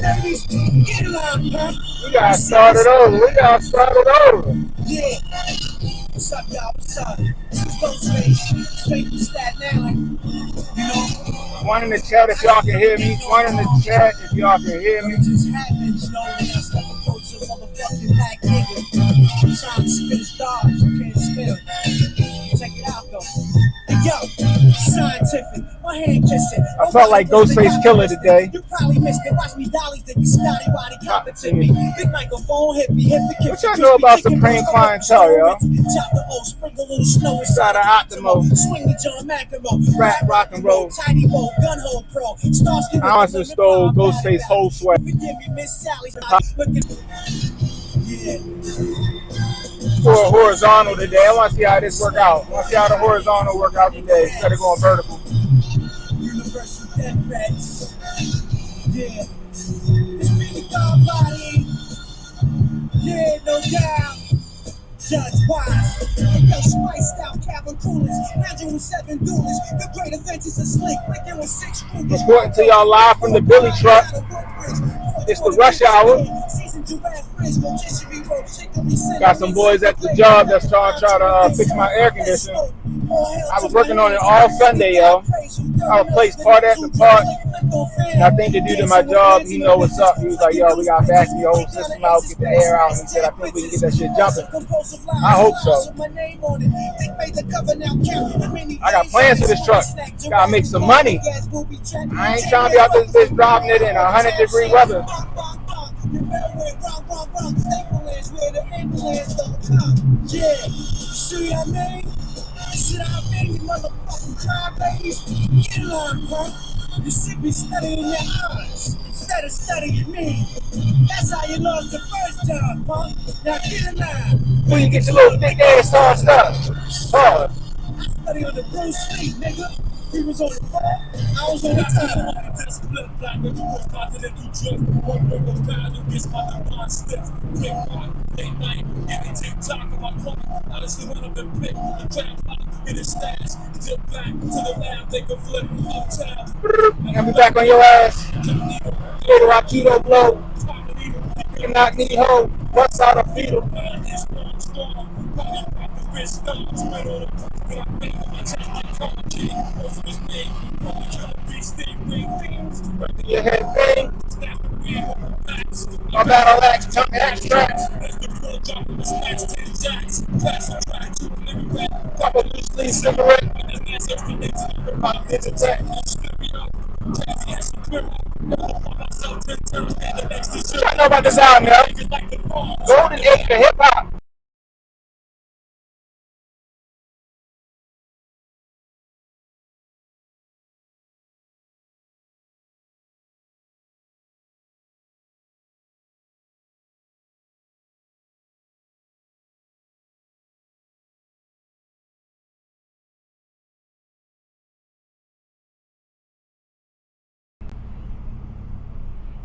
babies. Get around, huh? We got started over. Yeah. What's up, y'all? What's up? This is Ghostface. Straight from Staten Island. You know? One in the chat if y'all can hear me. One in the chat if y'all can hear me. It just happens, you know, when I step approach a motherfucking black nigga. I'm trying to spit his dogs. You can't spit it. Check it out, though. Hey, yo, scientific. My hand kissing. I felt like Ghostface Killer today. You probably missed it. Watch me dolly, then you snotty waddy competent me. Big microphone, hippie, hippie. What y'all know about Supreme Clientele, yo? Chop the O, sprinkle a little snow Inside of Optimo. Swing the John McEnroe. Rap, rock and roll. Tiny bowl, gun hole pro. I honestly stole Ghostface whole sweat. Forgive me, Miss Sally. Yeah. For a horizontal today. I want to see how this work out. I want to see how the horizontal work out today instead of going vertical. Universal death threats. Yeah. It's really God body. Yeah, no doubt. Judge Wise. Yo, spiced out Calvin Coolers. 907 duelists. The great adventures of Slick. Breaking with 6 screws. Reporting to y'all live from the Billy truck. It's the rush hour. Got some boys at the job that's trying to fix my air conditioner. I was working on it all Sunday, yo. I replaced part after part. And I think the dude in my job, he know what's up. He was like, yo, we got to back the whole system out, get the air out. And he said, I think we can get that shit jumping. I hope so. I got plans for this truck. Gotta make some money. I ain't trying to be out this bitch driving it in 100-degree weather. Yeah, see what I mean? Shit, I mean, you motherfucking crybabies. Get along, punk. You should be studying your eyes instead of studying me. That's how you lost the first time, punk. Now get in line. When you get your little thick ass started up. I study on the Bruce Lee, nigga. He was on the phone, I was on the time. This flip black when you was continental drift. One ring of fire, you get my divine stiff. Quick one, late night, getting TikTok on my phone. I just went up and pick the trap out, hit a stash, dip back to the lab, take a flip, uptown. I'll be back on your ass. Get a Rakido blow. You cannot need hoe. Bust out a fetal. Your head bang. My battle axe, tongue extracts. Pop a loose leaf cigarette. My bitch attack. I know about this album, yo. Golden age of hip hop.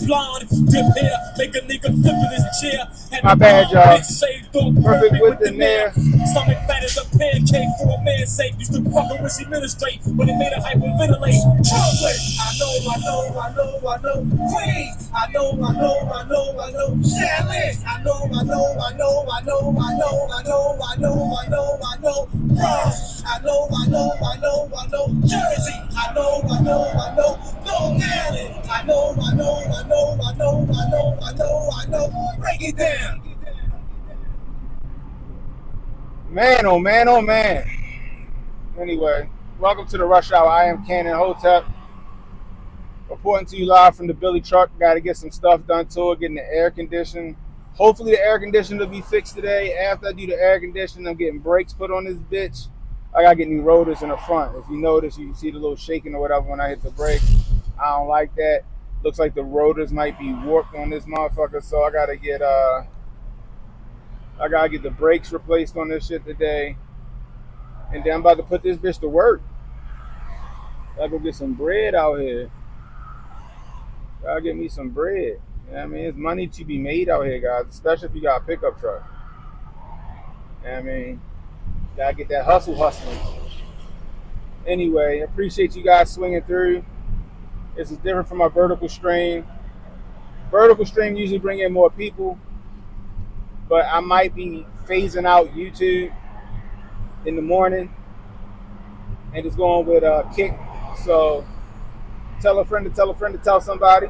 Blonde, dip hair, make a nigga flip in his chair. My bad, y'all. Perfect with the nair. Stomach fat as a pancake for a man's sake. Used to fuck with she ministrate, but it made her hyperventilate. Chocolate, I know. Queens, I know. Challenge, I know. Bronx, I know. Jersey, I know. Long Island, I know. Break it down. Man, oh man. Anyway, welcome to the Rush Hour. I am Cannon Hotep. Reporting to you live from the Billy truck. Got to get some stuff done to it, getting the air conditioning. Hopefully the air conditioner will be fixed today. After I do the air conditioning, I'm getting brakes put on this bitch. I got to get new rotors in the front. If you notice, you can see the little shaking or whatever when I hit the brakes. I don't like that. Looks like the rotors might be warped on this motherfucker, so I gotta get the brakes replaced on this shit today. And then I'm about to put this bitch to work. Gotta go get some bread out here. Gotta get me some bread. You know what I mean? There's money to be made out here, guys, especially if you got a pickup truck. You know what I mean? Gotta get that hustling. Anyway, appreciate you guys swinging through. This is different from my vertical stream. Vertical stream usually bring in more people, but I might be phasing out YouTube in the morning and just going with Kick. So tell a friend to tell a friend to tell somebody.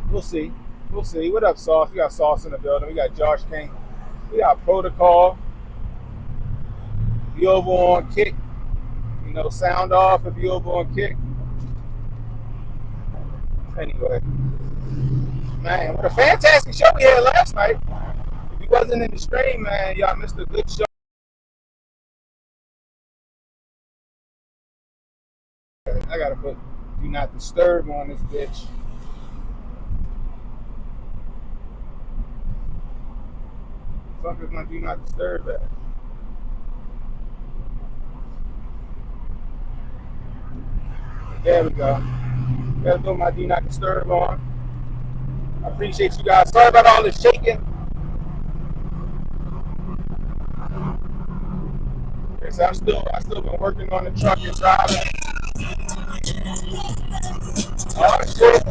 We'll see. We'll see. What up, Sauce? We got Sauce in the building. We got Josh King. We got Protocol. If you over on Kick, sound off if you over on Kick. Anyway, man, what a fantastic show we had last night. If you wasn't in the stream, man, y'all missed a good show. I gotta put do not disturb on this bitch. Fuck is my do not disturb at? There we go. Gotta put my do not disturb on. I appreciate you guys. Sorry about all this shaking. So I still been working on the truck and driving. Oh shit.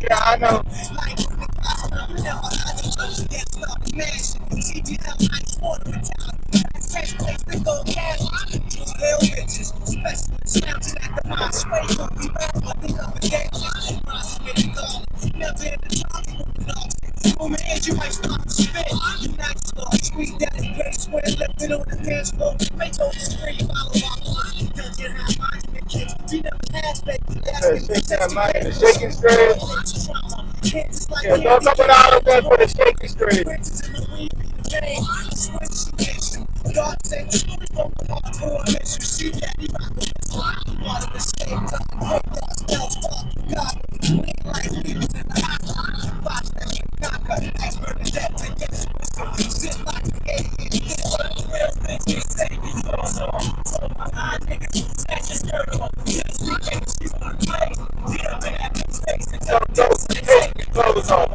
Yeah, I know. The shaking straight. Yeah, don't talk about all of that for the shaking straight. Clothes on.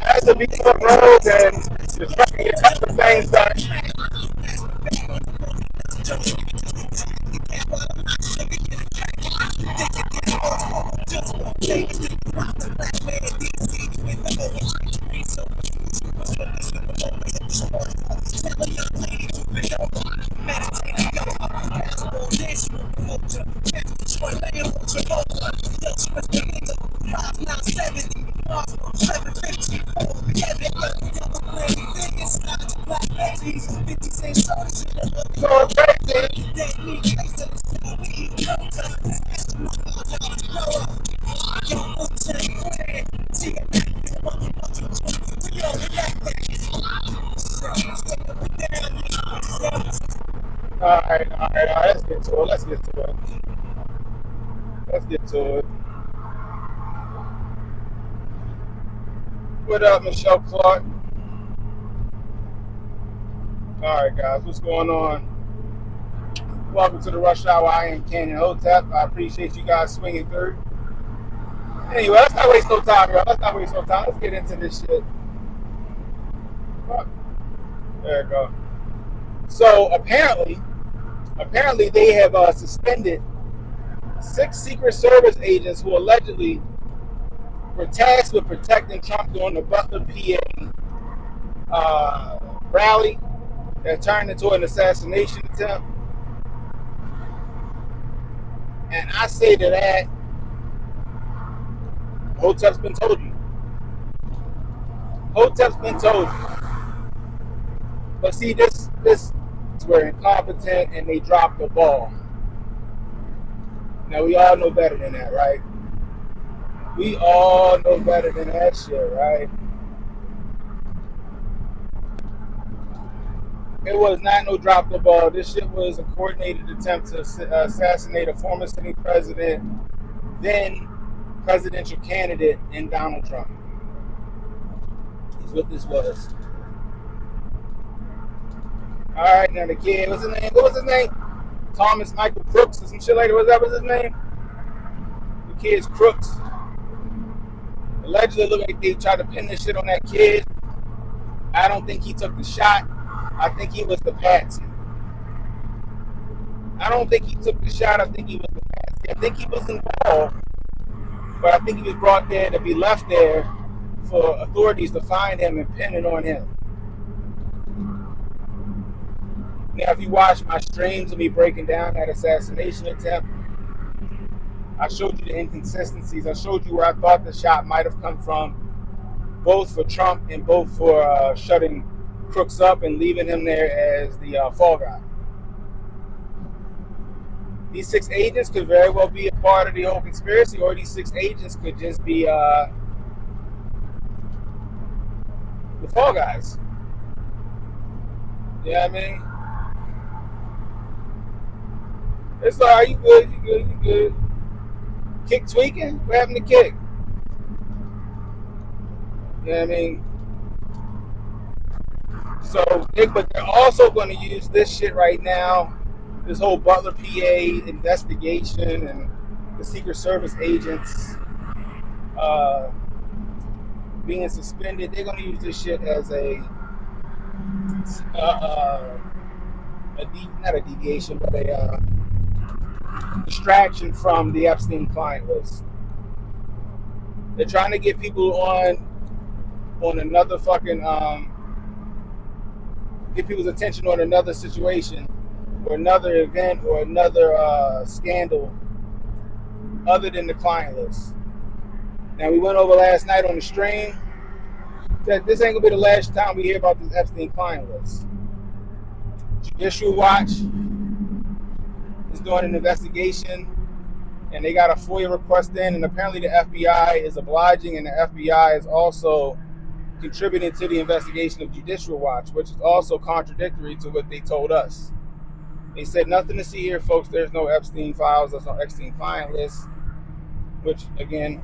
As the beat up road and the truck and get a couple of things done. So crazy. All right. Let's get to it. What up, Michelle Clark? All right, guys, what's going on? Welcome to the Rush Hour. I am Canyon Hotep. I appreciate you guys swinging through. Anyway, let's not waste no time, y'all. Let's get into this shit. There we go. So apparently they have suspended 6 Secret Service agents who allegedly were tasked with protecting Trump during the Butler PA rally that turned into an assassination attempt. And I say to that, Hotep's been told you. Hotep's been told you. But see, this were incompetent and they dropped the ball. Now we all know better than that, right? We all know better than that shit, right? It was not no drop the ball. This shit was a coordinated attempt to assassinate a former sitting president, then presidential candidate in Donald Trump. Is what this was. All right, now the kid, what's his name? What was his name? Thomas Michael Crooks or some shit like that. What was his name? The kid's Crooks. Allegedly, look like they tried to pin this shit on that kid. I don't think he took the shot. I think he was the patsy. I don't think he took the shot. I think he was the patsy. I think he was involved, but I think he was brought there to be left there for authorities to find him and pin it on him. Now, if you watch my streams of me breaking down that assassination attempt, I showed you the inconsistencies. I showed you where I thought the shot might have come from, both for Trump and both for shutting Crooks up and leaving him there as the fall guy. These 6 agents could very well be a part of the whole conspiracy, or these 6 agents could just be the fall guys. You know what I mean? It's all right, you good, you good, you good. Kick tweaking? What happened to Kick? You know what I mean? So, but they're also going to use this shit right now, this whole Butler PA investigation and the Secret Service agents being suspended. They're going to use this shit as not a deviation, but a distraction from the Epstein client list. They're trying to get people on another fucking get people's attention on another situation or another event or another scandal other than the client list. Now, we went over last night on the stream that this ain't gonna be the last time we hear about this Epstein client list. Judicial Watch is doing an investigation, and they got a FOIA request in, and apparently the FBI is obliging, and the FBI is also contributing to the investigation of Judicial Watch, which is also contradictory to what they told us. They said nothing to see here, folks. There's no Epstein files. There's no Epstein client list, which, again,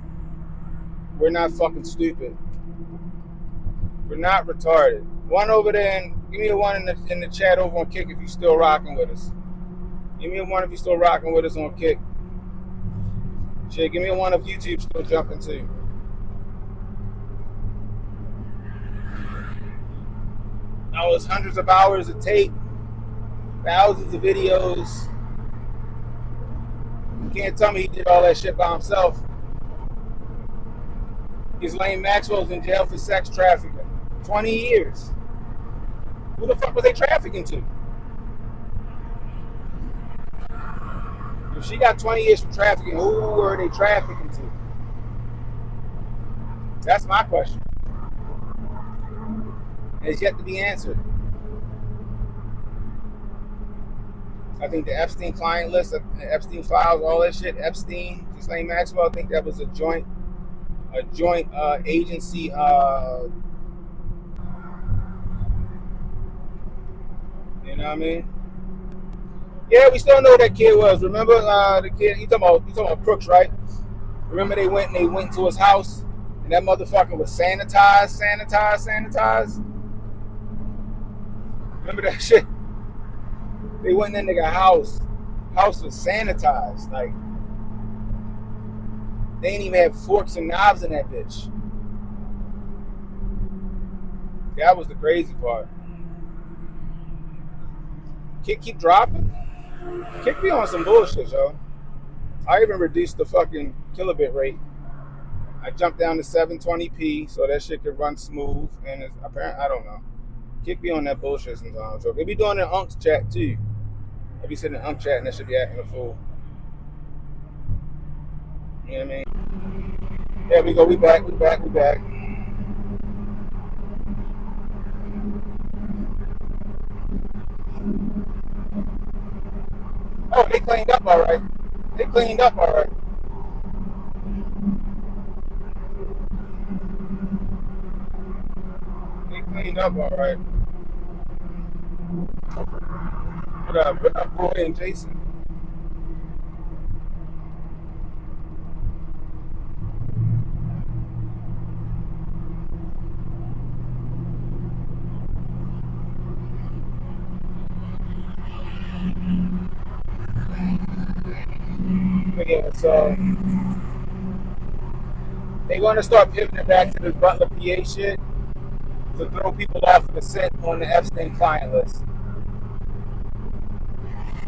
we're not fucking stupid. We're not retarded. One over there, and give me a one in the chat over on Kick if you're still rocking with us. Give me a one if you're still rocking with us on Kick. Shit, give me a one if YouTube still jumping too. That was hundreds of hours of tape, thousands of videos. You can't tell me he did all that shit by himself. Ghislaine Maxwell's in jail for sex trafficking. 20 years. Who the fuck was they trafficking to? If she got 20 years for trafficking, who were they trafficking to? That's my question. It's yet to be answered. I think the Epstein client list, the Epstein files, all that shit, Epstein, Ghislaine Maxwell, I think that was a joint agency. You know what I mean? Yeah, we still know who that kid was. Remember the kid? You talking about Crooks, right? Remember they went to his house, and that motherfucker was sanitized. Remember that shit? They went in that nigga house. House was sanitized. Like, they ain't even have forks and knives in that bitch. That was the crazy part. Kick keep dropping. Kick me on some bullshit, yo. I even reduced the fucking kilobit rate. I jumped down to 720p so that shit could run smooth. And it's apparent, I don't know. Kick me on that bullshit sometimes. So they be doing it in Unk's chat too. I be sitting in Unk chat and that should be acting a fool. You know what I mean? There we go. We back. We back. We back. Oh, they cleaned up all right. They cleaned up all right. They cleaned up all right. What up? What up, Roy and Jason? But yeah, so they're going to start pivoting back to this Butler PA shit to throw people off of the scent on the Epstein client list.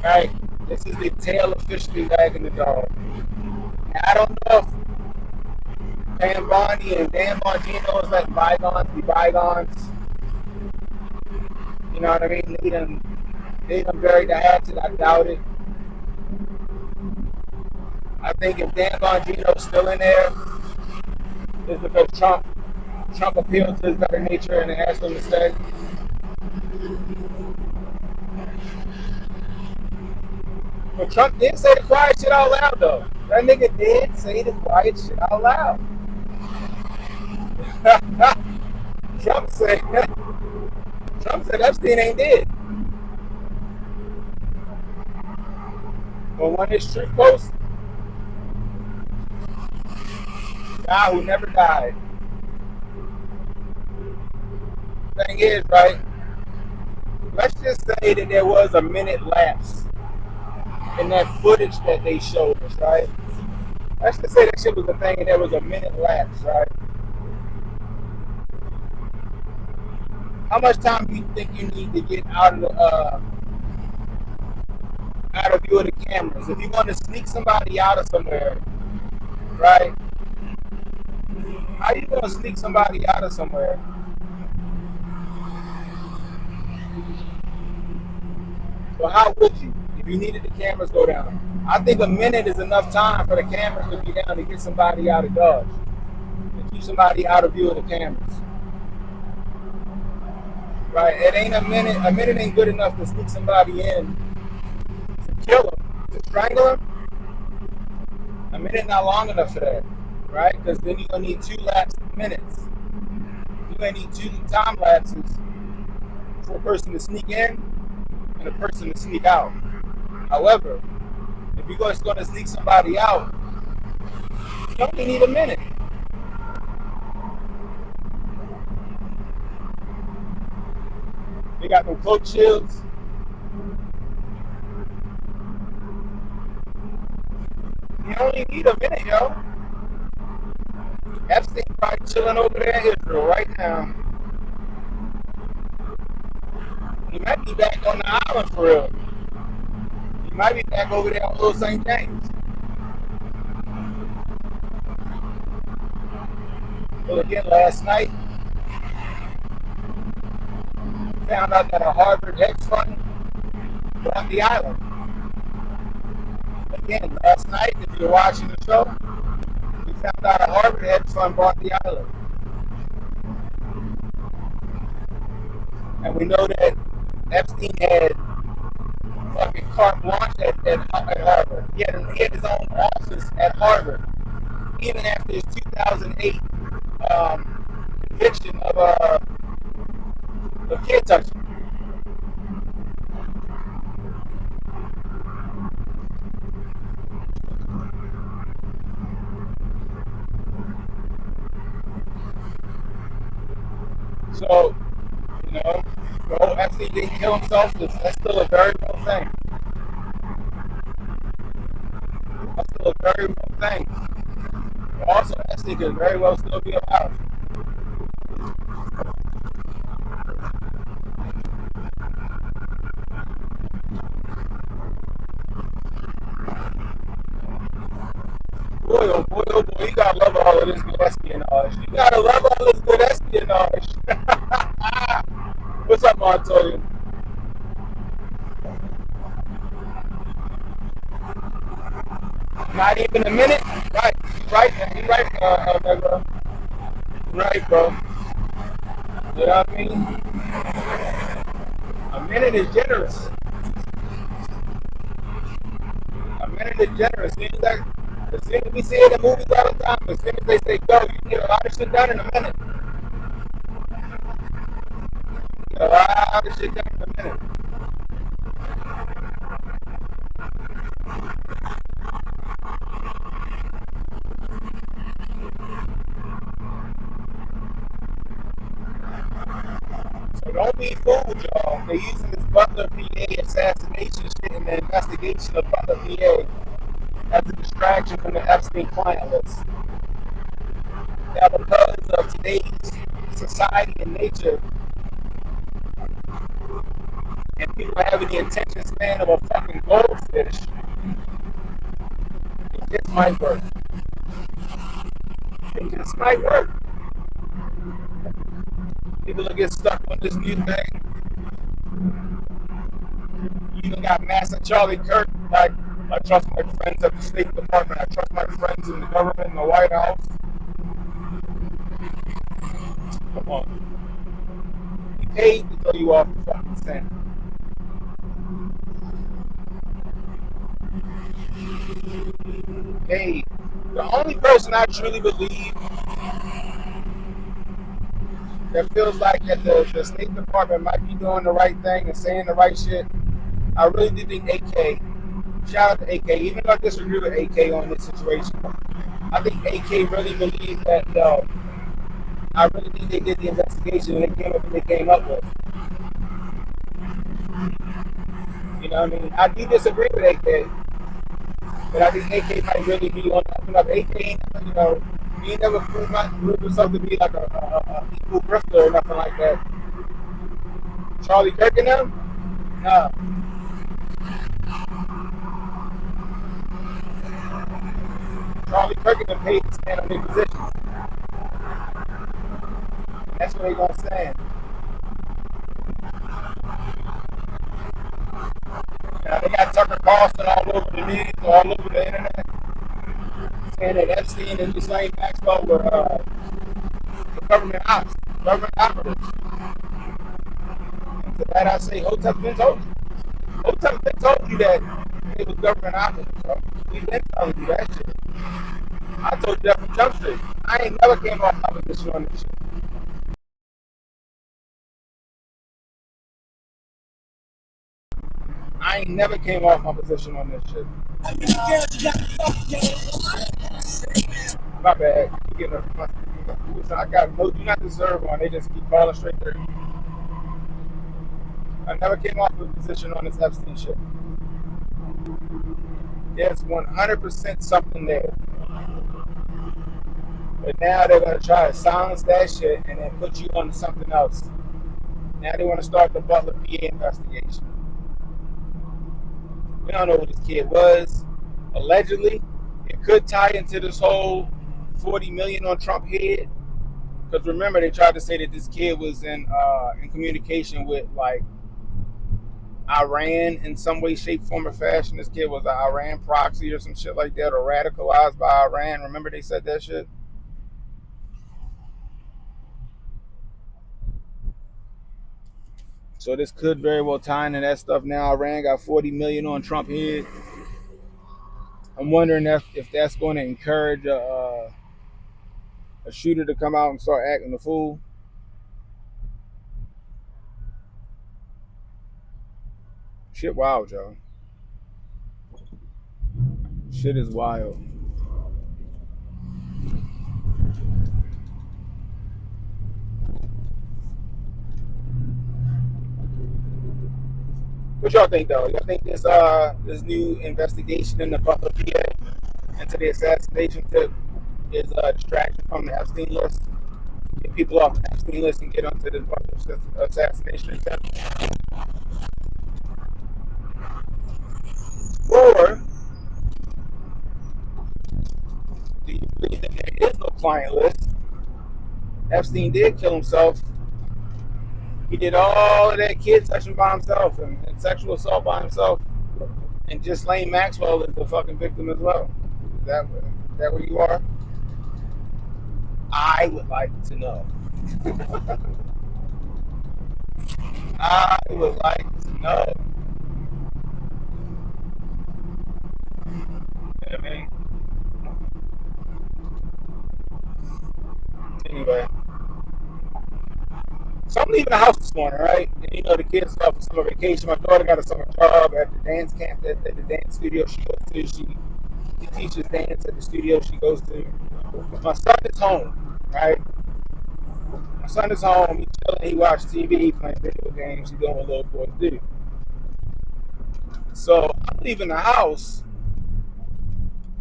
Right? This is the tail officially wagging the dog. Now, I don't know if Dan Bondi and Dan Bongino is letting bygones be bygones. You know what I mean? They done buried the hatchet. I doubt it. I think if Dan Bongino's still in there, it's because Trump appealed to his better nature and asked him to stay. But Trump did say the quiet shit out loud, though. That nigga did say the quiet shit out loud. Trump said Trump said Epstein ain't dead. But when his truth post, guy who never died. Thing is, right? Let's just say that there was a minute lapse in that footage that they showed us, right? Let's just say that shit was the thing and there was a minute lapse, right? How much time do you think you need to get out of the out of view of the cameras? If you're going to sneak somebody out of somewhere, right? How you going to sneak somebody out of somewhere? So how would you, if you needed the cameras go down? I think a minute is enough time for the cameras to be down to get somebody out of Dodge, to keep somebody out of view of the cameras. Right? It ain't a minute. A minute ain't good enough to sneak somebody in to kill them, to strangle them. A minute not long enough for that, right? Because then you're gonna need 2 minutes. You're gonna need 2 time lapses for a person to sneak in and a person to sneak out. However, if you're just gonna sneak somebody out, you only need a minute. They got no coat shields. You only need a minute, yo. Epstein probably chilling over there in Israel right now. He might be back on the island for real. He might be back over there on Little St. James. Well, again, last night, we found out that a Harvard hedge fund bought the island. Again, last night, if you're watching the show, we found out a Harvard hedge fund bought the island. And we know that Epstein had fucking carte blanche at Harvard. He had his own office at Harvard, even after his 2008 conviction of kid touching. So, you know, the whole Epstein didn't kill himself, that's still a very real thing. That's still a very real thing. But also, Epstein could very well still be alive. Boy, oh boy, oh boy, you gotta love all of this good espionage. You gotta love all this good espionage. What's up, Montoya? Not even a minute? Right, you right, bro. Right, bro. You know what I mean? A minute is generous. A minute is generous. As soon as we see it in movies all the time, as soon as they say go, you can get a lot of shit done in a minute. Get a lot of shit done in a minute. So don't be fooled, y'all. They're using this Butler PA assassination shit in the investigation of Butler PA as a distraction from the Epstein client list. Now, because of today's society and nature, and people having the attention span of a fucking goldfish, it just might work. It just might work. People will get stuck on this new thing. You even got massive Charlie Kirk. Like, I trust my friends at the State Department. I trust my friends in the government, in the White House. Come on. He paid to throw you off the fucking scent. Paid. The only person I truly believe that feels like that the State Department might be doing the right thing and saying the right shit, I really do think AK. Shout out to AK. Even though I disagree with AK on this situation, I think AK really believes that, I really think they did the investigation and they came up with what they came up with. You know what I mean? I do disagree with AK, but I think AK might really be on the up and up. AK ain't, he ain't never proved himself to be like a equal grifter or nothing like that. Charlie Kirk and them? No. Charlie Kirk and them paid to stand on their positions. That's what they gonna stand. Now they got Tucker Carlson all over the news, all over the internet, saying that Epstein and Ghislaine Maxwell were government ops, government operatives. And to that I say, Hotep's been told you. Hotep's been told you that it was government operatives, bro. We've been telling you that shit. I told you that from Jump Street. I ain't never came off my position on this shit. I ain't never came off my position on this shit. My bad. I got no do not deserve on. They just keep calling straight through. I never came off a position on this Epstein shit. There's 100% something there. But now they're going to try to silence that shit and then put you on to something else. Now they want to start the Butler PA investigation. We don't know who this kid was. Allegedly, it could tie into this whole 40 million on Trump head. Because remember, they tried to say that this kid was in communication with like Iran in some way, shape, form, or fashion. This kid was an Iran proxy or some shit like that, or radicalized by Iran. Remember they said that shit? So this could very well tie into that stuff. Now Iran got 40 million on Trump head. I'm wondering if that's going to encourage a shooter to come out and start acting a fool. Shit wild, y'all. Shit is wild. What y'all think though? Y'all think this new investigation in the Butler PA into the assassination tip is a distraction from the Epstein list? Get people off the Epstein list and get onto this Butler assassination attempt? Or do you believe that there is no client list? Epstein did kill himself. He did all of that kid touching by himself and sexual assault by himself. And just Lane Maxwell is the fucking victim as well. That that where you are? I would like to know. I would like to know. You know what I mean? Anyway, so I'm leaving the house this morning, right? And you know the kids off for summer vacation. My daughter got a summer job at the dance camp at the dance studio she goes to. She teaches dance at the studio she goes to. My son is home, right? My son is home. He's chilling. He watches TV, he playing video games. He's doing what little boys do. So I'm leaving the house,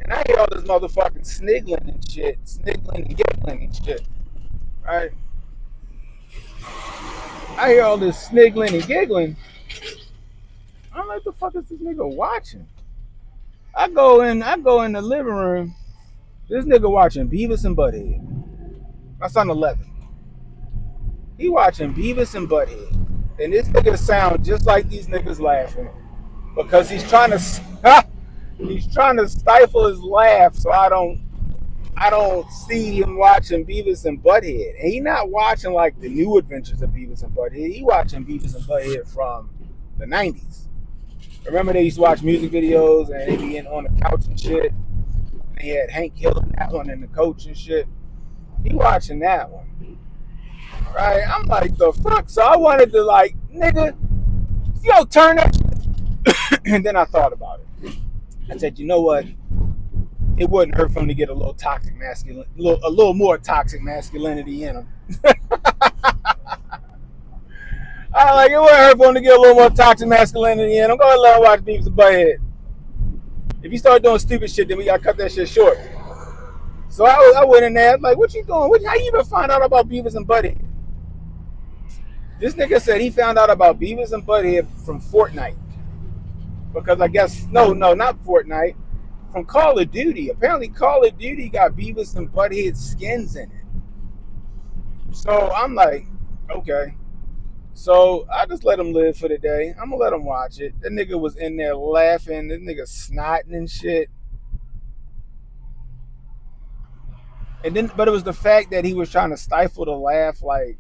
and I hear all this motherfucking sniggling and shit, sniggling and giggling and shit, right? I hear all this sniggling and giggling. I'm like, the fuck is this nigga watching? I go in the living room. This nigga watching Beavis and Butthead. My son 11. He watching Beavis and Butthead. And this nigga sound just like these niggas laughing. Because he's trying to he's trying to stifle his laugh so I don't see him watching Beavis and Butthead. And he not watching like the new adventures of Beavis and Butthead. He watching Beavis and Butthead from the 90s. Remember they used to watch music videos and they be in on the couch and shit. And they had Hank Hill in that one and the coach and shit. He watching that one. Right? I'm like, the fuck? So I wanted to like, nigga, yo, turn that shit. And then I thought about it. I said, you know what? It wouldn't hurt for him to get a little toxic masculine, a little more toxic masculinity in him. I like it wouldn't hurt for him to get a little more toxic masculinity in him. Go ahead and let him watch Beavis and Butthead. If you start doing stupid shit, then we gotta cut that shit short. So I went in there like, what you doing? How you even find out about Beavis and Butthead? This nigga said he found out about Beavis and Butthead from Fortnite. Because I guess, no, not Fortnite. From Call of Duty. Apparently Call of Duty got Beavis and Butthead skins in it. So I'm like, okay. So I just let him live for the day. I'm gonna let him watch it. That nigga was in there laughing. This nigga snotting and shit. And then, but it was the fact that he was trying to stifle the laugh, like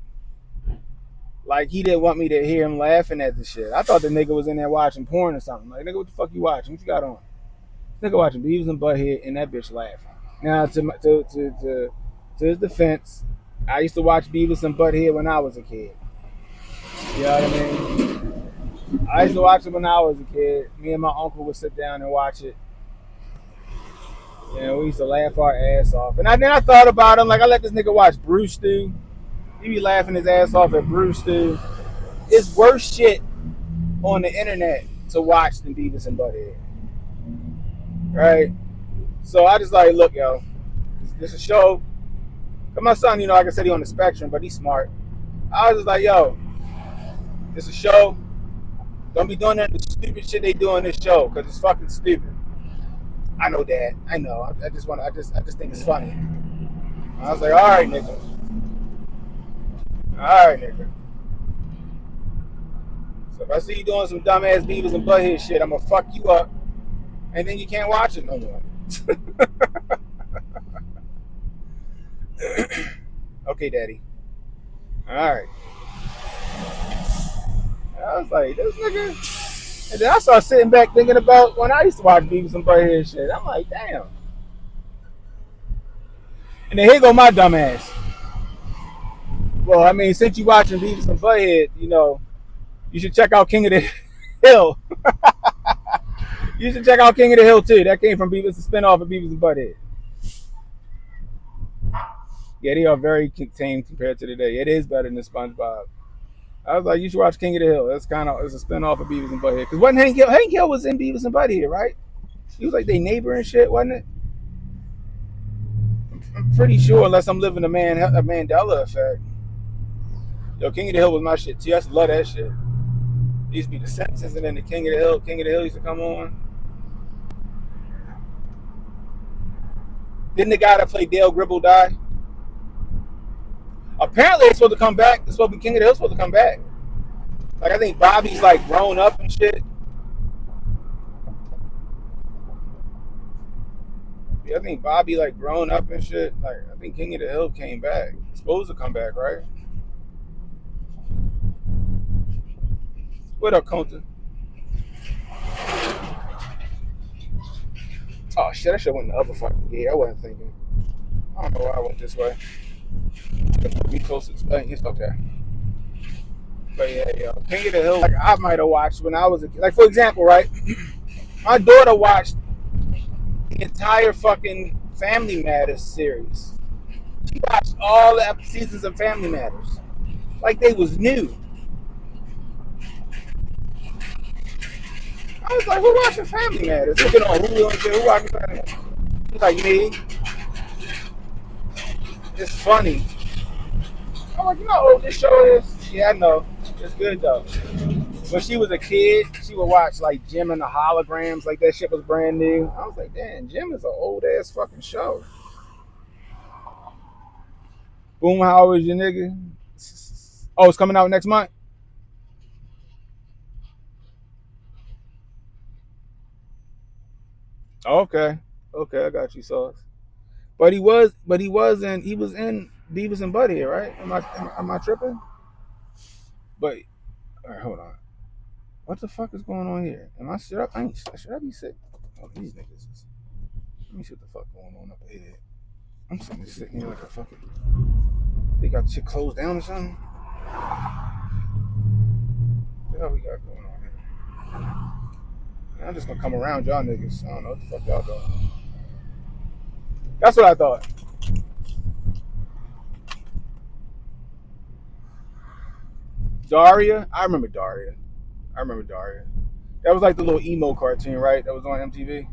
he didn't want me to hear him laughing at the shit. I thought the nigga was in there watching porn or something. Like, nigga, what the fuck you watching? What you got on? Nigga watching Beavis and Butthead and that bitch laughing. Now, to his defense, I used to watch Beavis and Butthead when I was a kid. You know what I mean? I used to watch it when I was a kid. Me and my uncle would sit down and watch it. You know, we used to laugh our ass off. And then I thought about him, like I let this nigga watch Bruce Stu. He be laughing his ass off at Bruce Stu. It's worse shit on the internet to watch than Beavis and Butthead. Right? So I just like, look, yo, this is a show. Cause my son, you know, like I said, he on the spectrum, but he's smart. I was just like, yo, this is a show. Don't be doing that stupid shit they do on this show, cause it's fucking stupid. I know, Dad. I know. I just think it's funny. I was like, all right, nigga. All right, nigga. So if I see you doing some dumbass Beavis and Butthead shit, I'm gonna fuck you up, and then you can't watch it no more. Okay, Daddy. All right. I was like, this nigga. And then I started sitting back thinking about when I used to watch Beavis and Butthead shit. I'm like, damn. And then here go my dumb ass. Well, I mean, since you watching Beavis and Butthead, you know, you should check out King of the Hill. You should check out King of the Hill too. That came from Beavis, a spinoff of Beavis and Butthead. Yeah, they are very tame compared to today. It is better than SpongeBob. I was like, you should watch King of the Hill. It's a spinoff of Beavis and Butthead. Because wasn't Hank Hill? Hank Hill was in Beavis and Butthead, right? He was like their neighbor and shit, wasn't it? I'm pretty sure, unless I'm living a Mandela effect. Yo, King of the Hill was my shit too. I used to love that shit. It used to be The Simpsons and then the King of the Hill. King of the Hill used to come on. Didn't the guy that played Dale Gribble die? Apparently it's supposed to come back. It's supposed to be King of the Hill supposed to come back. Like I think Bobby's like grown up and shit. Yeah, I think Bobby like grown up and shit. Like I think King of the Hill came back. He's supposed to come back, right? What up, Conta? Oh shit, I should have went the other fucking gate. I wasn't thinking. I don't know why I went this way. Be closer to it's okay. But yeah, yo, King of the Hill, like I might have watched when I was a kid. Like for example, right? My daughter watched the entire fucking Family Matters series. She watched all the seasons of Family Matters. Like they was new. I was like, who watching Family Matters? Looking on Hulu and shit, who watching Family Matters? She's like, me. It's funny. I'm like, you know how old this show is? Yeah, I know. It's good though. When she was a kid, she would watch like Jim and the Holograms, like that shit was brand new. I was like, damn, Jim is an old ass fucking show. Boom, how old is your nigga? Oh, it's coming out next month? Oh, okay. Okay, I got you, Sauce. He was in Beavis and Butthead, right? Am I tripping? But all right, hold on. What the fuck is going on here? Am I should I be sick? Oh, these niggas. Let me see what the fuck going on up ahead. I'm sitting here like a fucking. They got shit closed down or something. What the hell we got going on here? I'm just gonna come around y'all niggas. I don't know what the fuck y'all doing. That's what I thought. Daria, I remember Daria. I remember Daria. That was like the little emo cartoon, right? That was on MTV.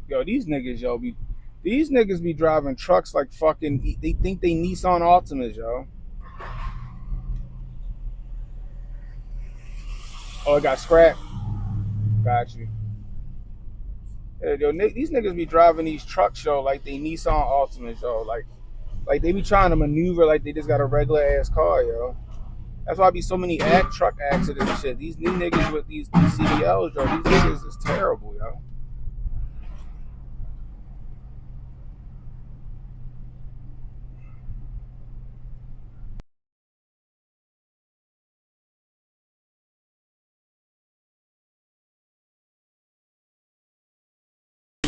Yo, these niggas be driving trucks like fucking. They think they Nissan Altimas, yo. Oh, it got scrapped. Got you. Yeah, yo, these niggas be driving these trucks, yo, like they Nissan Altimas, yo. Like they be trying to maneuver like they just got a regular ass car, yo. That's why I be so many truck accidents and shit. These new niggas with these CDLs, yo, these niggas is terrible, yo.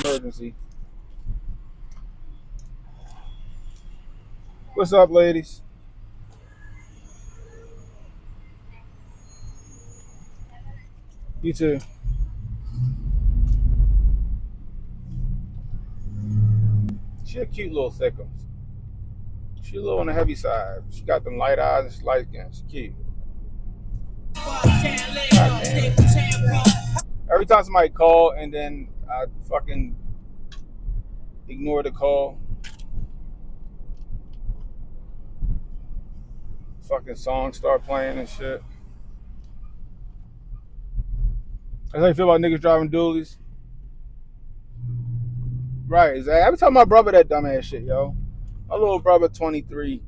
Emergency. What's up, ladies? You too. She a cute little thickums. She a little on the heavy side. She got them light eyes and she light skin. She cute. Every time somebody call and then I fucking ignore the call, fucking songs start playing and shit. That's how you feel about niggas driving dualies? Right, exactly. I be telling my brother that dumbass shit, yo. My little brother, 23,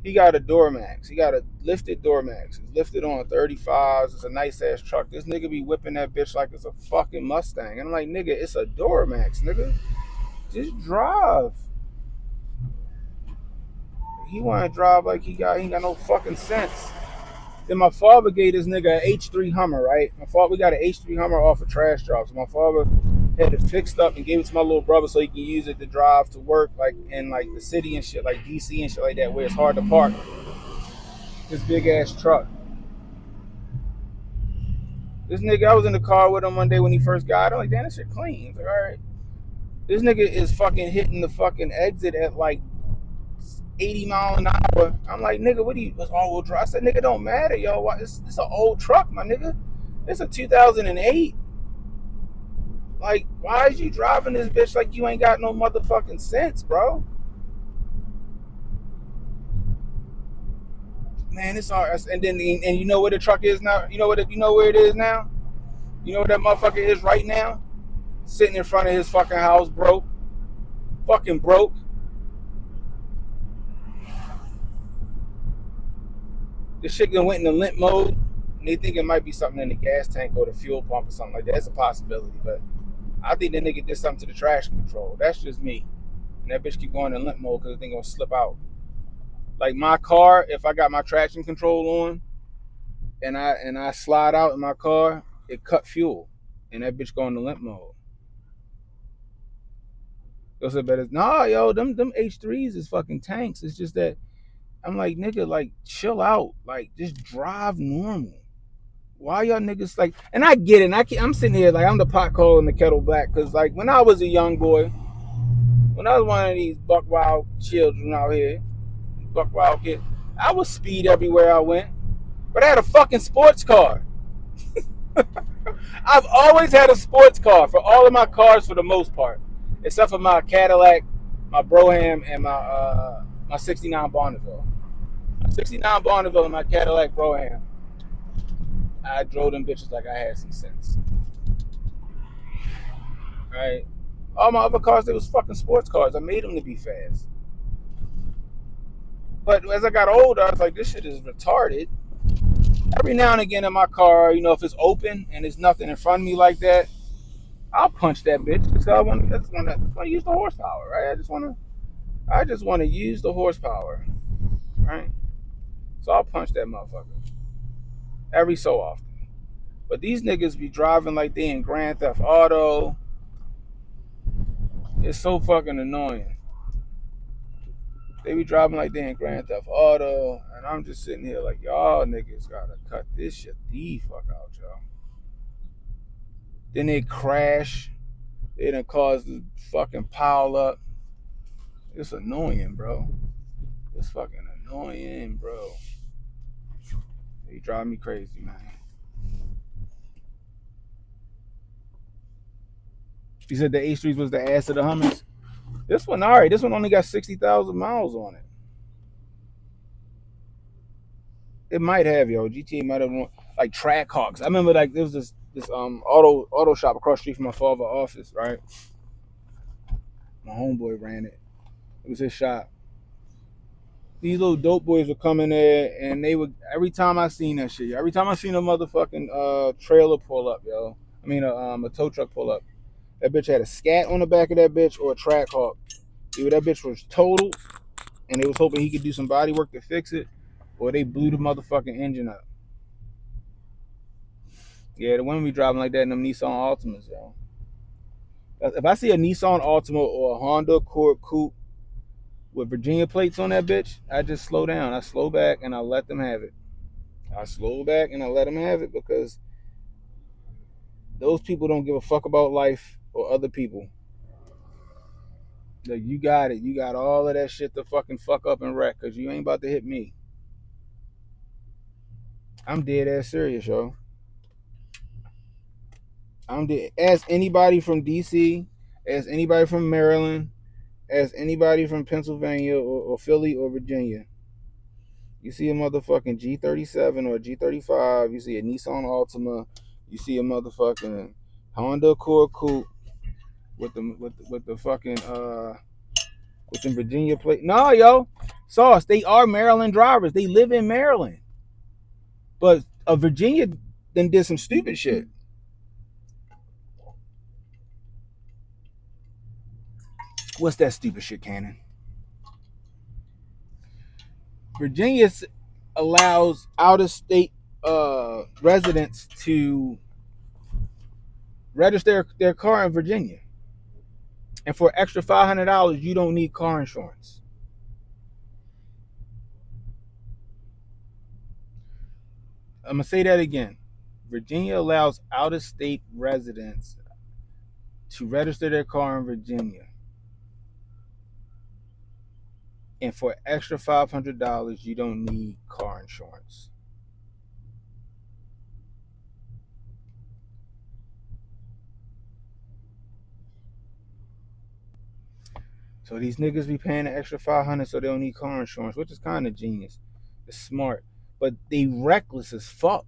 he got a Duramax. He got a lifted Duramax. It's lifted on 35s. It's a nice ass truck. This nigga be whipping that bitch like it's a fucking Mustang. And I'm like, nigga, it's a Duramax, nigga. Just drive. He want to drive like he ain't got no fucking sense. Then my father gave this nigga an H3 Hummer, right? We got an H3 Hummer off a trash drop. So my father had it fixed up and gave it to my little brother so he can use it to drive to work, like in like the city and shit, like DC and shit like that, where it's hard to park. This big ass truck. This nigga, I was in the car with him one day when he first got it. I'm like, damn, this shit clean. He's like, all right. This nigga is fucking hitting the fucking exit at like 80 mile an hour. I'm like, nigga, what do you, what's all wheel drive? I said, nigga, don't matter, yo. It's an old truck, my nigga. It's a 2008. Like, why is you driving this bitch like you ain't got no motherfucking sense, bro? Man, it's all. And then, and you know where the truck is now? You know where it is now? You know where that motherfucker is right now? Sitting in front of his fucking house, broke. Fucking broke. This shit done went into limp mode. And they think it might be something in the gas tank or the fuel pump or something like that. It's a possibility, but I think the nigga did something to the traction control. That's just me. And that bitch keep going in limp mode because the thing gonna slip out. Like my car, if I got my traction control on and I slide out in my car, it cut fuel, and that bitch going to limp mode. Those are better. Nah, yo, them H3s is fucking tanks. It's just that I'm like, nigga, like chill out, like just drive normal. Why y'all niggas like? And I get it. And I'm sitting here like I'm the pot calling the kettle black because like when I was a young boy, when I was one of these buck wild children out here, buck wild kid, I was speed everywhere I went, but I had a fucking sports car. I've always had a sports car for all of my cars for the most part, except for my Cadillac, my Brougham, and my '69 Bonneville. My '69 Bonneville and my Cadillac Brougham. I drove them bitches like I had some sense. Right? All my other cars, they was fucking sports cars. I made them to be fast. But as I got older, I was like, this shit is retarded. Every now and again in my car, you know, if it's open and there's nothing in front of me like that, I'll punch that bitch because I want to use the horsepower, right? I just want to use the horsepower, right? So I'll punch that motherfucker every so often. But these niggas be driving like they in Grand Theft Auto. It's so fucking annoying. They be driving like they in Grand Theft Auto, and I'm just sitting here like, y'all niggas gotta cut this shit the fuck out, y'all. Then they crash. They done cause the fucking pile up. It's annoying, bro. It's fucking annoying, bro. They drive me crazy, man. She said the H3s was the ass of the Hummers. This one, all right. This one only got 60,000 miles on it. It might have, yo. GTA might have like Trackhawks. I remember like there was this auto shop across the street from my father's office, right? My homeboy ran it. It was his shop. These little dope boys would come in there, and they would every time I seen that shit. Every time I seen a motherfucking trailer pull up, yo. I mean a tow truck pull up. That bitch had a scat on the back of that bitch or a Trackhawk. Either that bitch was totaled, and they was hoping he could do some body work to fix it, or they blew the motherfucking engine up. Yeah, the women be driving like that in them Nissan Altimas, yo. If I see a Nissan Altima or a Honda Accord Coupe with Virginia plates on that bitch, I just slow down. I slow back and I let them have it. I slow back and I let them have it because those people don't give a fuck about life or other people. Like, you got it. You got all of that shit to fucking fuck up and wreck because you ain't about to hit me. I'm dead ass serious, yo. I'm dead. Ask anybody from DC, ask anybody from Maryland, ask anybody from Pennsylvania or Philly or Virginia. You see a motherfucking G37 or a G35, you see a Nissan Altima, you see a motherfucking Honda Accord Coupe with the fucking with the Virginia plate. No, yo, Sauce, they are Maryland drivers. They live in Maryland. But Virginia then did some stupid shit. What's that stupid shit, Cannon? Virginia allows out-of-state residents to register their car in Virginia. And for extra $500, you don't need car insurance. I'm going to say that again. Virginia allows out-of-state residents to register their car in Virginia. And for extra $500, you don't need car insurance. So these niggas be paying the extra $500 so they don't need car insurance, which is kind of genius. It's smart. But they reckless as fuck.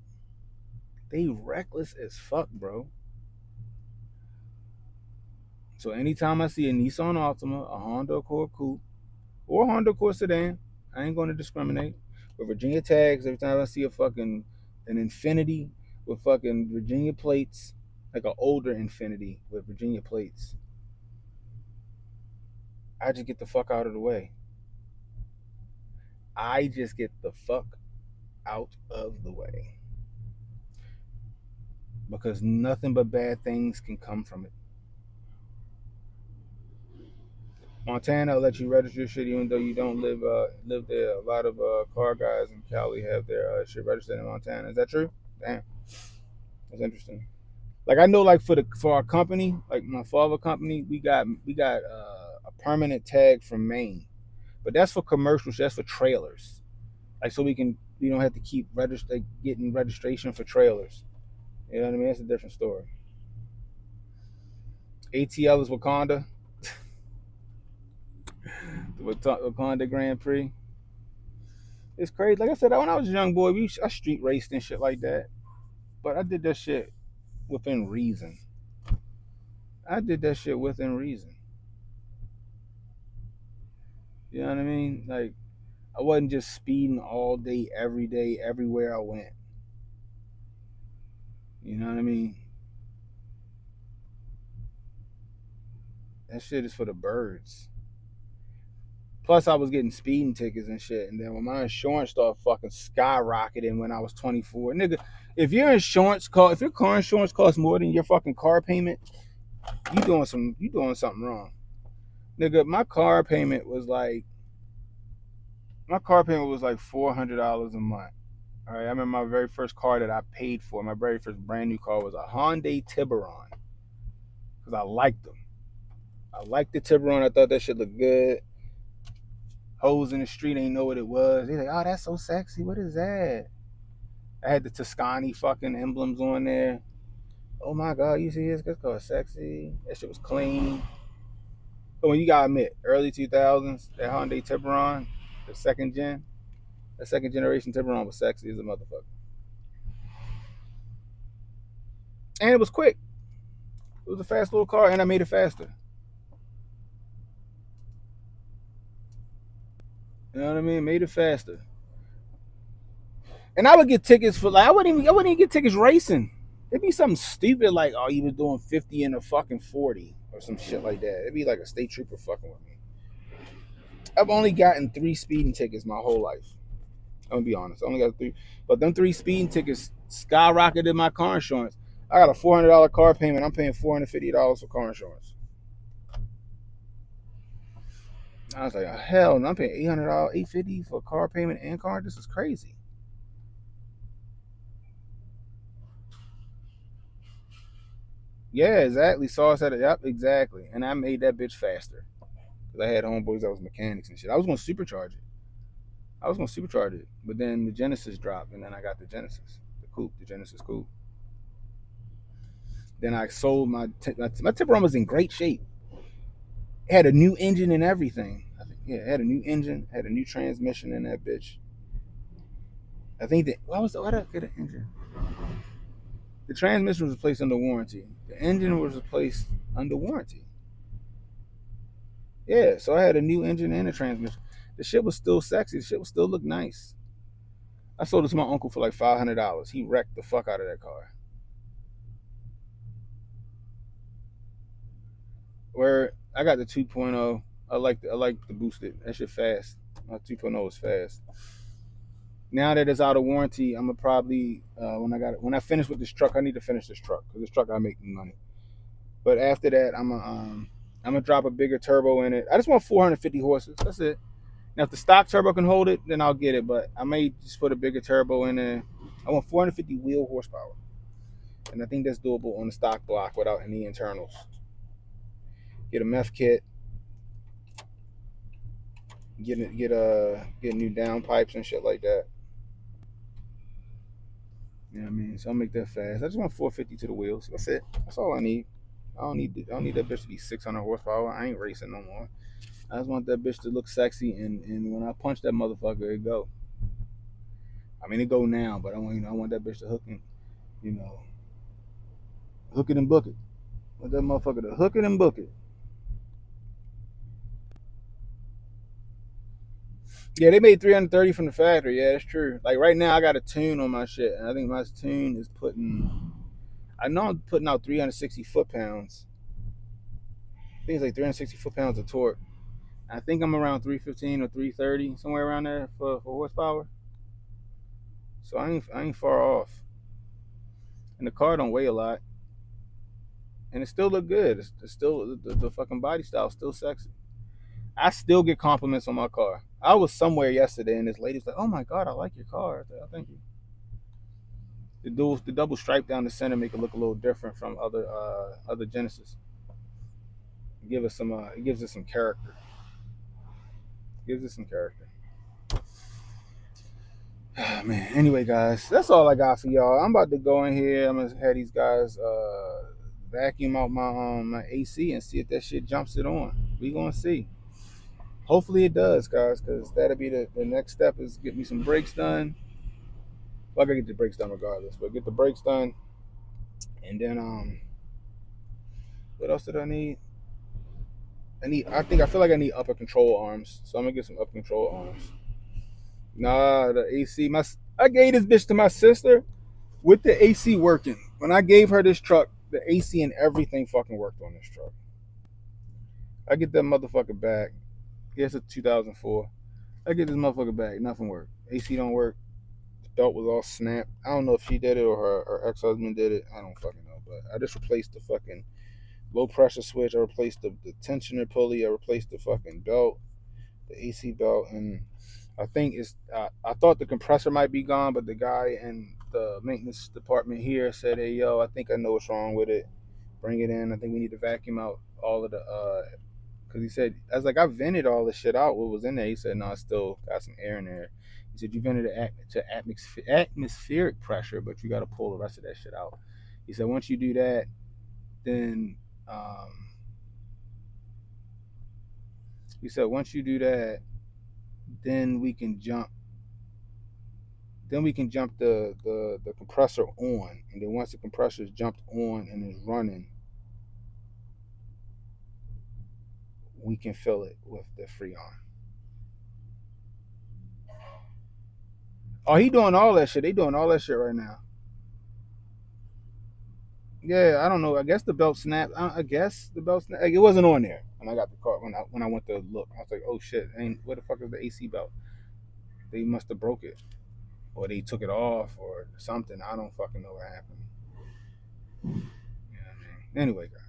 They reckless as fuck, bro. So anytime I see a Nissan Altima, a Honda Accord Coupe, or a Honda Accord sedan, I ain't going to discriminate. But Virginia tags, every time I see a fucking an Infinity with fucking Virginia plates, like an older Infinity with Virginia plates, I just get the fuck out of the way. I just get the fuck out of the way because nothing but bad things can come from it. Montana will let you register your shit even though you don't live there. A lot of car guys in Cali have their shit registered in Montana. Is that true? Damn, that's interesting. Like I know, like for our company, like my father company, we got a permanent tag from Maine, but that's for commercials. That's for trailers. Like so we don't have to keep getting registration for trailers. You know what I mean? That's a different story. ATL is Wakanda, the Wakanda Grand Prix. It's crazy. Like I said, when I was a young boy, I street raced and shit like that. But I did that shit within reason. I did that shit within reason. You know what I mean? Like I wasn't just speeding all day, everywhere I went. You know what I mean? That shit is for the birds. Plus, I was getting speeding tickets and shit. And then when my insurance started fucking skyrocketing when I was 24, nigga, if your car insurance costs more than your fucking car payment, you doing something wrong, nigga. My car payment was like $400 a month. All right, I remember my very first car that I paid for. My very first brand new car was a Hyundai Tiburon because I liked them. I liked the Tiburon. I thought that shit looked good. Hoes in the street ain't know what it was. They like, oh, that's so sexy. What is that? I had the Tuscany fucking emblems on there. Oh my god, you see this? That's called sexy. That shit was clean. But when you gotta admit, early 2000s, that Hyundai Tiburon, the second generation Tiburon was sexy as a motherfucker. And it was quick. It was a fast little car, and I made it faster. You know what I mean? Made it faster. And I would get tickets for like I wouldn't even get tickets racing. It'd be something stupid like, oh, you was doing 50 in a fucking 40 or some shit like that. It'd be like a state trooper fucking with me. I've only gotten 3 speeding tickets my whole life. I'm gonna be honest. I only got 3, but them 3 speeding tickets skyrocketed my car insurance. I got a $400 car payment. I'm paying $450 for car insurance. I was like, oh, hell, no, I'm paying $800, $850 for car payment and car. This is crazy. Yeah, exactly. Saw said it. Yep, exactly. And I made that bitch faster because I had homeboys that was mechanics and shit. I was gonna supercharge it. But then the Genesis dropped, and then I got the Genesis, the Genesis coupe. Then I sold my Tiburon was in great shape. It had a new engine and everything. Yeah, it had a new engine, had a new transmission in that bitch. I think that why did I get an engine? The transmission was replaced under warranty. The engine was replaced under warranty. Yeah, so I had a new engine and a transmission. The shit was still sexy. The shit would still look nice. I sold it to my uncle for like $500. He wrecked the fuck out of that car. Where I got the 2.0. I like the boosted. That shit fast. My 2.0 is fast. Now that it's out of warranty, I'm gonna probably when I finish with this truck, I need to finish this truck because this truck I make money. But after that, I'm gonna drop a bigger turbo in it. I just want 450 horses. That's it. Now if the stock turbo can hold it, then I'll get it. But I may just put a bigger turbo in there. I want 450 wheel horsepower, and I think that's doable on the stock block without any internals. Get a meth kit. Get new downpipes and shit like that. You know what I mean? So I'll make that fast. I just want 450 to the wheels. That's it. That's all I need. I don't need that bitch to be 600 horsepower. I ain't racing no more. I just want that bitch to look sexy, and when I punch that motherfucker, it go. I mean, it go now, but I want that bitch to you know, hook it and book it. I want that motherfucker to hook it and book it. Yeah, they made 330 from the factory. Yeah, that's true. Like right now, I got a tune on my shit, and I think my tune is putting. I know I'm putting out 360 foot pounds. I think it's like 360 foot pounds of torque. I think I'm around 315 or 330, somewhere around there for horsepower. So I ain't far off. And the car don't weigh a lot, and it still look good. It's still the fucking body style still sexy. I still get compliments on my car. I was somewhere yesterday, and this lady's like, "Oh my god, I like your car." I said, "Oh, thank you." The double stripe down the center make it look a little different from other Genesis. It gives it some character. Gives it some character. Oh, man. Anyway, guys, that's all I got for y'all. I'm about to go in here. I'm gonna have these guys vacuum out my AC and see if that shit jumps it on. We gonna see. Hopefully it does, guys, because that'll be the next step is get me some brakes done. Well, I gotta get the brakes done regardless, but get the brakes done, and then what else did I need? I feel like I need upper control arms, so I'm gonna get some upper control arms. Nah, the AC. I gave this bitch to my sister with the AC working. When I gave her this truck, the AC and everything fucking worked on this truck. I get that motherfucker back. Yeah, it's a 2004. I get this motherfucker back. Nothing worked. AC don't work. The belt was all snapped. I don't know if she did it or her ex-husband did it. I don't fucking know. But I just replaced the fucking low pressure switch. I replaced the tensioner pulley. I replaced the fucking belt, the AC belt, and I think it's. I thought the compressor might be gone, but the guy in the maintenance department here said, "Hey, yo, I think I know what's wrong with it. Bring it in. I think we need to vacuum out all of the." Because he said, I was like, I vented all the shit out. What was in there? He said, no, I still got some air in there. He said, you vented it to atmospheric pressure, but you got to pull the rest of that shit out. He said, once you do that, then he said, once you do that, then we can jump the compressor on, and then once the compressor is jumped on and is running, we can fill it with the Freon. Oh, he doing all that shit. They doing all that shit right now. Yeah, I don't know. I guess the belt snapped. I guess the belt snapped. Like, it wasn't on there when I got the car. When I went to look, I was like, oh shit, ain't where the fuck is the AC belt? They must have broke it, or they took it off, or something. I don't fucking know what happened. You know what I mean? Anyway, guys,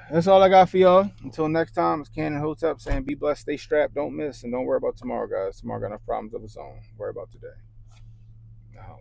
that's all I got for y'all. Until next time, it's Cannon Hotep saying, be blessed, stay strapped, don't miss, and don't worry about tomorrow, guys. Tomorrow got enough problems of its own. Worry about today. Now,